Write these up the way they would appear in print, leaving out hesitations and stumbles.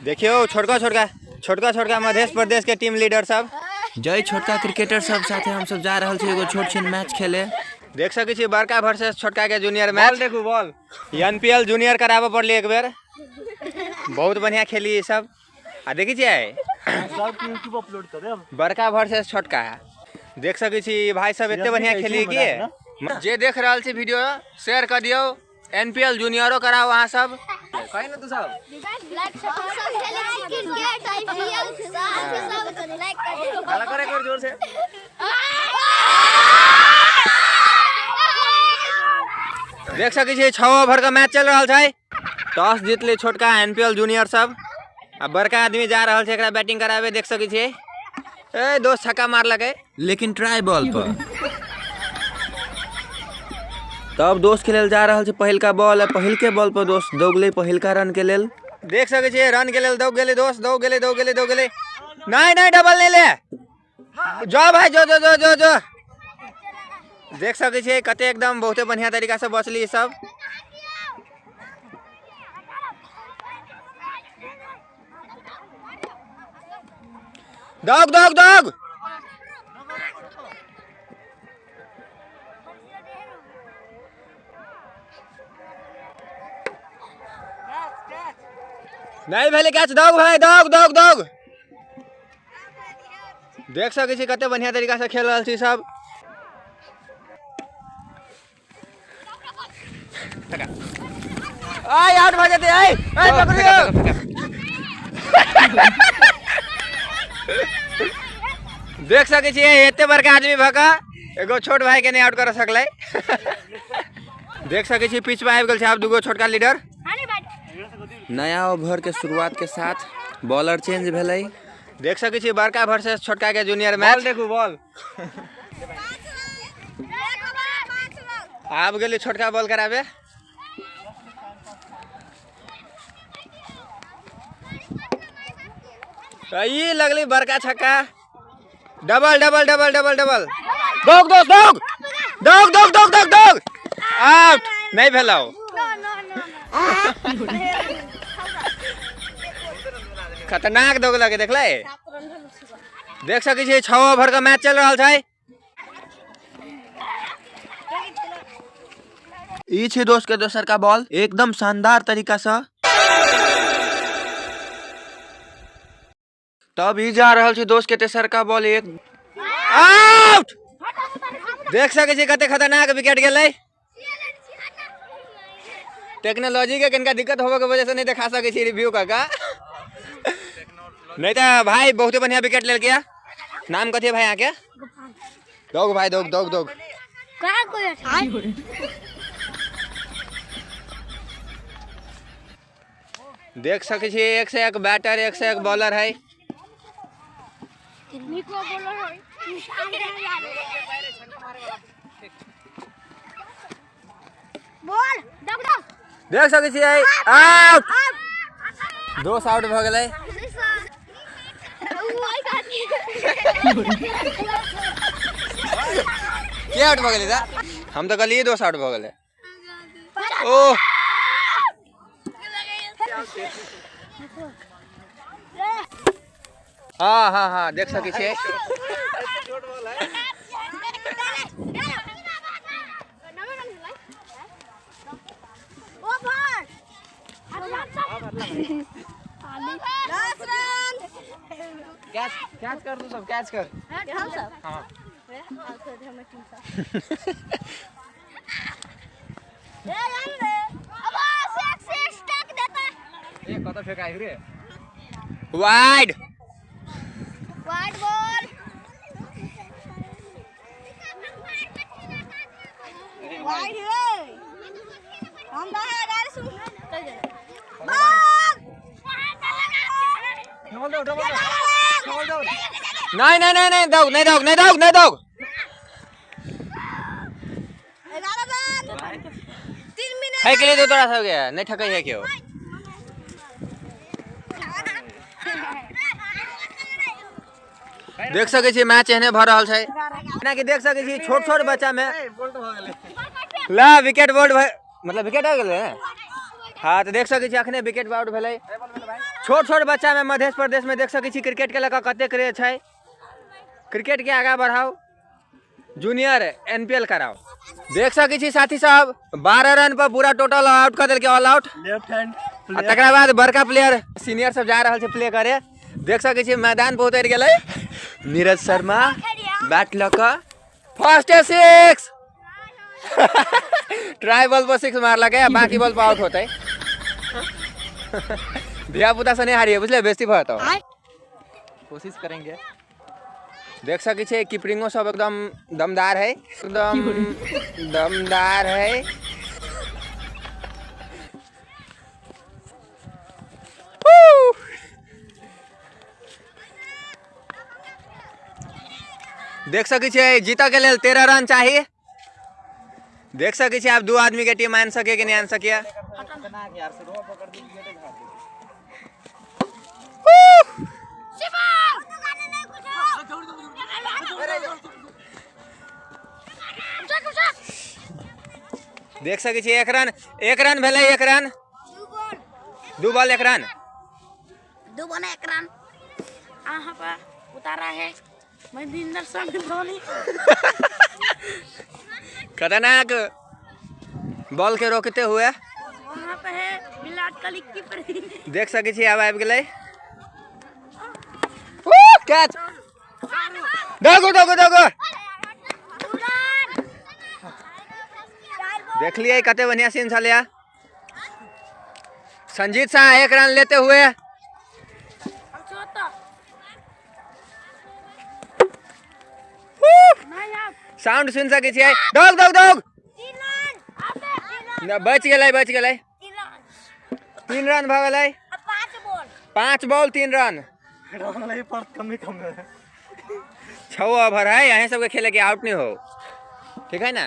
देखियो छोटका छोटका मध्य प्रदेश के टीम लीडर सब जय छोटका क्रिकेटर सब साथे हम सब जा रहल छी एगो छोट छिन मैच खेले। देख सकै छी बड़का वर्सेस छोटका के जूनियर मैच। देखू बॉल एनपीएल जूनियर कराबे पड़ली एक बेर, बहुत बढ़िया खेली ये सब। आ देखी छियै सब यूट्यूब अपलोड करे बड़का वर्सेस छोटका। देख सकै छी भाई सब एते बढ़िया खेली कि जे देख रहल छी वीडियो शेयर कर दियो। एनपीएल जूनियरो कराओ वहां सब कहीं ना तू सब काला करे कर जोर से। देख सकै छी 6 ओवर का मैच चल रहा है। टॉस जीतले छोटका एनपीएल जूनियर सब। अब बड़का आदमी जा रहा है एकरा बैटिंग करावे। देख सकै छी ए दोस्त छक्का मार लगे लेकिन ट्राई बॉल पर तब दोस्त खेल जा रहा है। पहिल का बॉल है, पहिल के बॉल पर दोस्त दौगले पहिल का रन के लेल। देख सकै छी रन के लेल दौग गेले दोस्त, दौग गेले नहीं डबल नहीं ले जाओ भाई जो। देख सकै छी कते एकदम बहुते बढ़िया तरीका से बचली सब। दौग नहीं भले कैच दौग भाई दौग। देख सकै छी कते बढ़िया तरीका से खेल रहल छी सब। आई आउट भ जेते आई पकड़ियो। देख सकै छी एते बड़का आदमी भका एगो छोट भाई के नहीं आउट कर सकले। देख सकै छी पिच पे आबि गेल छै आब दुगो छोटका लीडर। नया ओवर के शुरुआत के साथ बॉलर चेंज भेलै। देख सकै छी बड़का वर्सेस छोटका के जूनियर मैच। देखू बॉल आब गेली छोटका बॉल करावे। ई लगली बड़का छक्का। डबल दौग आउट नहीं भेलौ। खतरनाक दौग लगे देखले। देख सकै छी 6 ओवर का मैच चल रहा है। ई छे दोस्त के दोसर का बॉल एकदम शानदार तरीका से। तब ई जा रहल छी दोस्त के तेसर का बॉल एक आउट। देख सकै छी कते खतरनाक विकेट गेलै। टेक्नोलॉजी के कनका दिक्कत होवे के वजह से नहीं दिखा सकै छी रिव्यू का नहीं तो भाई बहुत बढ़िया विकेट ले गया। नाम कथी है भाई यहाँ के? दौग भाई दौग। देख सकै छी एक से एक बैटर एक से एक बॉलर है। देख सकै छी आउट। 2 आउट भ गेलै। के आउट भ गेलै हम तो कहलिए 2 आउट भ गेलै। ओ हाँ देख सकै छी। कैच कर तू सब कैच कर। हम सब हां ये कत फेकाइ रे वाइड बॉल। वाइड रे हम बाहर आ रहे सुन नहीं दौग। 3 मिनट है के लिए तो थोड़ा सा हो गया नहीं ठकै है क्यों। देख सकै छी मैच एहने भ रहल छै ना कि देख सकै छी छोट छोट बच्चा में ला विकेट बोल्ड मतलब विकेट आ गेलै हाँ तो देख सकै छी अखने विकेट आउट भेलै। छोट छोट बच्चा में मध्य प्रदेश में देख सकै छी क्रिकेट के लऽ कऽ कते क्रेज छै। क्रिकेट के आगा बढ़ाओ, जूनियर NPL कराओ। देख सकै छी साथी साहब 12 रन पर पूरा टोटल आउट कर देलकै, ऑल आउट। लेफ्ट हैंड तकरा बाद बड़का प्लेयर सीनियर सब जा रहल छै प्ले करे। देख सकै छी मैदान पर उतर गेलै नीरज शर्मा बैट लऽ कऽ फर्स्ट 6 ट्राई बॉल पर 6 मारलकै, बाकी बॉल पर आउट होते। धिया पुता से नहीं हारिए बुझले, बेइज्जती भऽ कोशिश करेंगे। देख सकै छी कीपरिंगो सब एकदम दमदार है, एकदम दमदार है। देख सकै छी जीत के लेल 13 रन चाहिए। देख सकै छी आप 2 आदमी के टीम आन सके कि नहीं आन सके। देख सकै छी 1 रन भेलै, 1 run 2 ball 1 run 2 ball 1 run. यहाँ पर उतारा है महेंद्र सिंह धोनी। खतरनाक बॉल के रोकते हुए वहाँ पे है विराट कोहली कीपर। देख सकै छी आब गेलै कैच। दगो दगो दगो देख लिये कते बढ़िया सीन छलै। संजीत शाह 1 रन लेते हुए। साउंड सुन सकै छियै, दौग दौग दौग। बच गेलै 3 रन भऽ गेलै। 5 बॉल 3 रन। 6 ओवर है, यहाँ सबके खेले के आउट नहीं हो, ठीक है ना।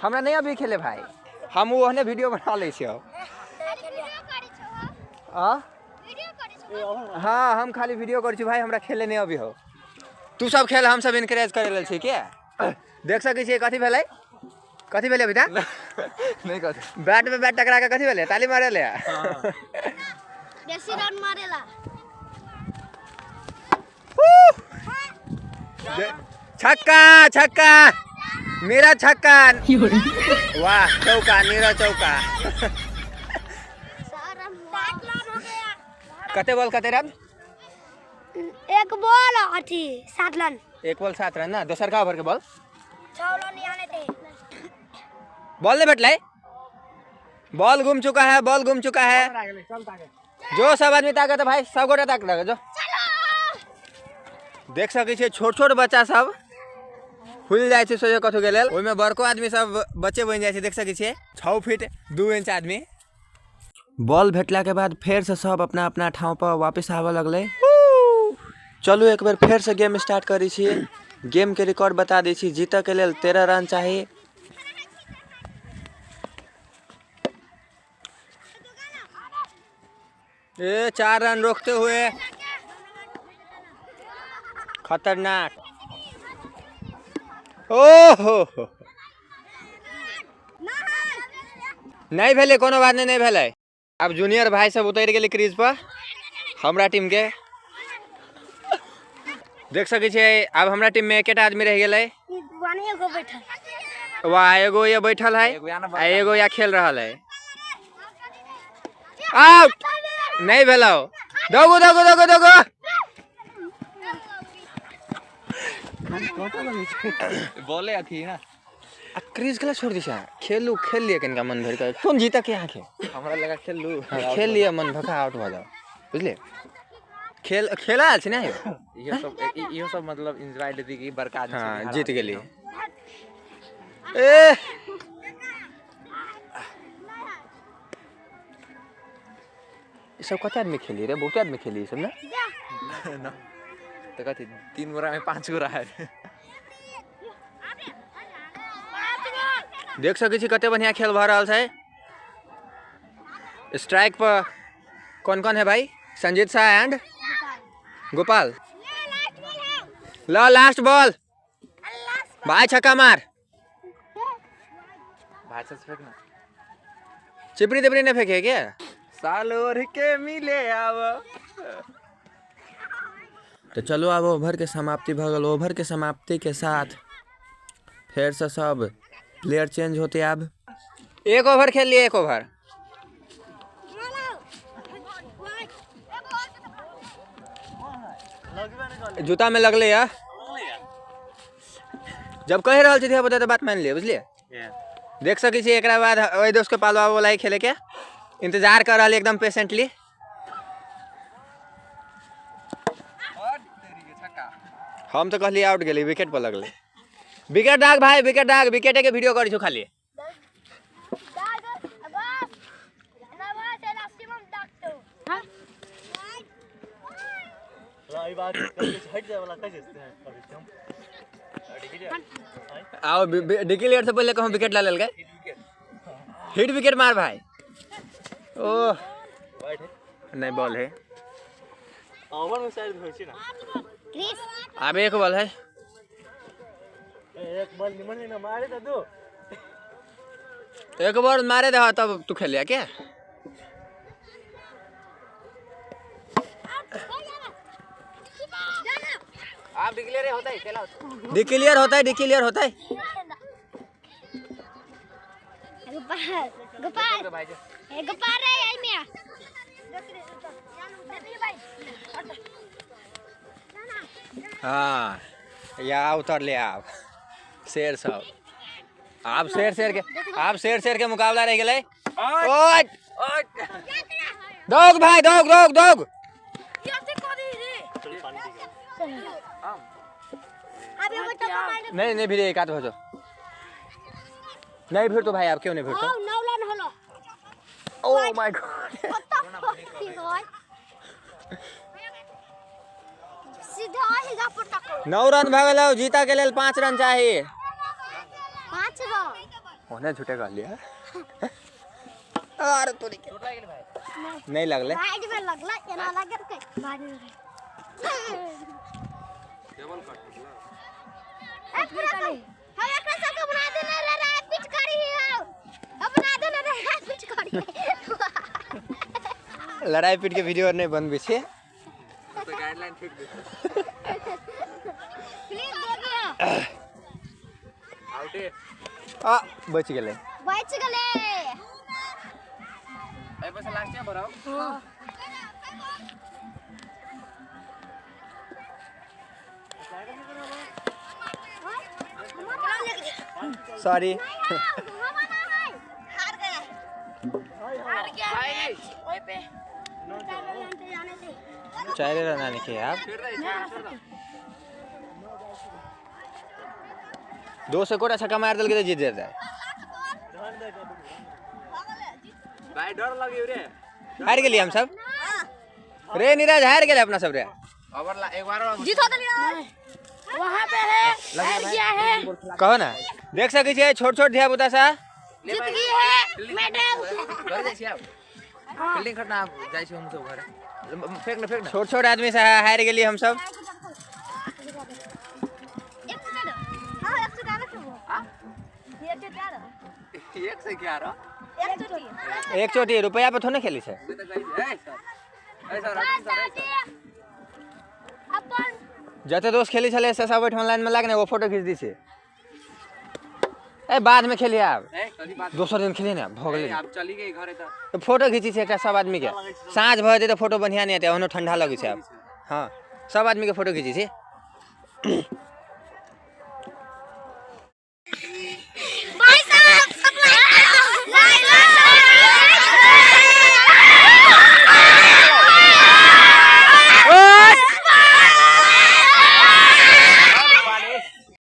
हमरा नहीं अभी खेले भाई, हम ओहने वीडियो बना ले छियै। हाँ हम खाली वीडियो कर छी भाई, हमरा खेले नहीं अभी हो। तू सब खेल, हम सब इनकरेज करे लेल छी क्या। देख सकै छी कथी भेलै, कथी भेलै बेटा। नहीं कथी बैट में बैट टकरा के कथी भेलै, ताली मारे ले। बेसी रन मारेला। छक्का छक्का मेरा छक्का, वाह चौका मेरा चौका। कते बॉल कते run. 1 ball 7 run. 1 ball 7 run ना। दोसर का ओवर के बॉल 6 रन आने थे। बॉल नहीं बैठले, बॉल गुम चुका है, बॉल गुम चुका है। जो सब आदमी ताकत भाई, सब गोटा ताक लगे जो। देख सकै छी छोट छोट बच्चा सब खुल जाए छै सोझे कथु के लेल, ओइमे बड़को आदमी सब बच्चे बन जाए छै। देख सकै छी 6 फीट 2 इंच आदमी। बॉल भेटला के बाद फेर से सब अपना अपना ठाव पर वापस आवे लगले। चलू एक बार फेर से गेम स्टार्ट करी छी। गेम के रिकॉर्ड बता दी छी। जीत के लेल 13 रन चाहिए। ए 4 रन रोकते हुए, खतरनाक। ओहो नहीं भेले, कोनो बात नहीं भेले। अब जूनियर भाई सब उतर गेले क्रीज पर हमरा टीम के। देख सकै छी अब हमरा टीम में 1 आदमी रह गेले। वाह एगो ये बैठल है, एगो या खेल रहा है। आउट नहीं भेलो। दगो दगो दगो दगो बोले अथी ना क्रीज के छोड़ दी। खेलू खेल लिए कनिका मन भर के, तुम जीता के आंखें हमरा लगा खेलू। खेल लिए मन भका आउट भ जाओ बुझले। खेल खेला छै ना इहो सब मतलब एंजॉय देती कि बड़का आदमी। हाँ जीत गेली। ए सब कते आदमी खेली रे, बहुत आदमी खेली सब ना। तो कथी 3 गोरा में 5 गोरा है। देख सकै छी कते बढ़िया खेल भ रहल छै। स्ट्राइक पर कौन कौन है भाई, Sanjeet Shah and Gopal. Low last ball भाई, छक्का मार। भाषा से फेंकना चिपड़ी तिपड़ी ने फेंके क्या? सालोर के मिले आव तो चलो अब ओवर के समाप्ति भगल। ओवर के समाप्ति के साथ फिर से सब प्लेयर चेंज होते अब। एक ओवर खेल लिए, एक ओवर। जूता में लगले या जब कह रहा थे बता तो बात मान लिया, बुझलिए। देख सकी छी एकरा बाद ओइ दोस्त के पालवा वाला ही खेले के इंतजार कर रहा एकदम पेशेंटली। हम तो कहली आउट गेली, विकेट पर लगले। विकेट दाग भाई, विकेट दाग। विकेट के वीडियो करी छु खाली। आओ डिक्लेयर से पहले कहूँ विकेट ला लेल गए। हिट विकेट मार भाई। ओह नहीं, बॉल है। अब एक बॉल है। एक बॉल मारे दे तब तू खेल लिया क्या? आप डिक्लेयर होता है खेला डिक्लेयर होता है, डिक्लेयर होता है। हाँ या उतर ले आप शेर सब। आप शेर के मुकाबला रह गए। दौग भाई, दौग दौग दौग। नहीं फिर एक आध हो जाओ। नहीं फिर तो भाई आप क्यों नहीं फिर तो? Oh my God. Now run भागल। जीता के लिए 5 रन चाहिए। 5 रन ओने झूठे कर लिया। अरे तो नहीं लगले। साइड में लगला केना लागल के बाद में टेबल कट हम एकरा सबके बना देने रे पिच करी हो। अब बना देने रे पिच करी। लड़ाई पीट के वीडियो नहीं बन बिछे तो गाइडलाइन ठीक दे। प्लीज दे दिया। आउटे आ बच गेले। ए बस लास्ट में भराओ। सॉरी। हार गया है ओए पे 4 रन आने के आप। 2 से कोटा छक्का मार दल के जीत जाता है। भाई डर लगे रे। हार गेली हम सब रे। नीरज हार गेले अपना सब रे। ओवर एक बार जीत होता नहीं वहां पे है। हार गया है कहो ना। देख सकी छे छोट छोट धिया पुता सा जीत गई है मेडल। घर जाई छी आप फील्डिंग करना जाई छी हम सब घर। फेंक ना छोट छोट आदमी से हार गेली हम सब। एक से क्या रो एक चोटी रुपया पे थोड़े खेली से। तो कहि ए सर अपन जते दोस्त खेली छले से सब ऑनलाइन में लागने वो फोटो खींच दी से। ए बाद में खेलिए आप। ए कनी बात दोसर दिन खेली ना भ गेली। आप चली गई घरे तो फोटो खींची से एकटा सब आदमी के। साँझ भ जेते तो फोटो बढ़िया नहीं आते। ओनो ठंडा लगे से अब। हाँ सब आदमी के फोटो खींची से।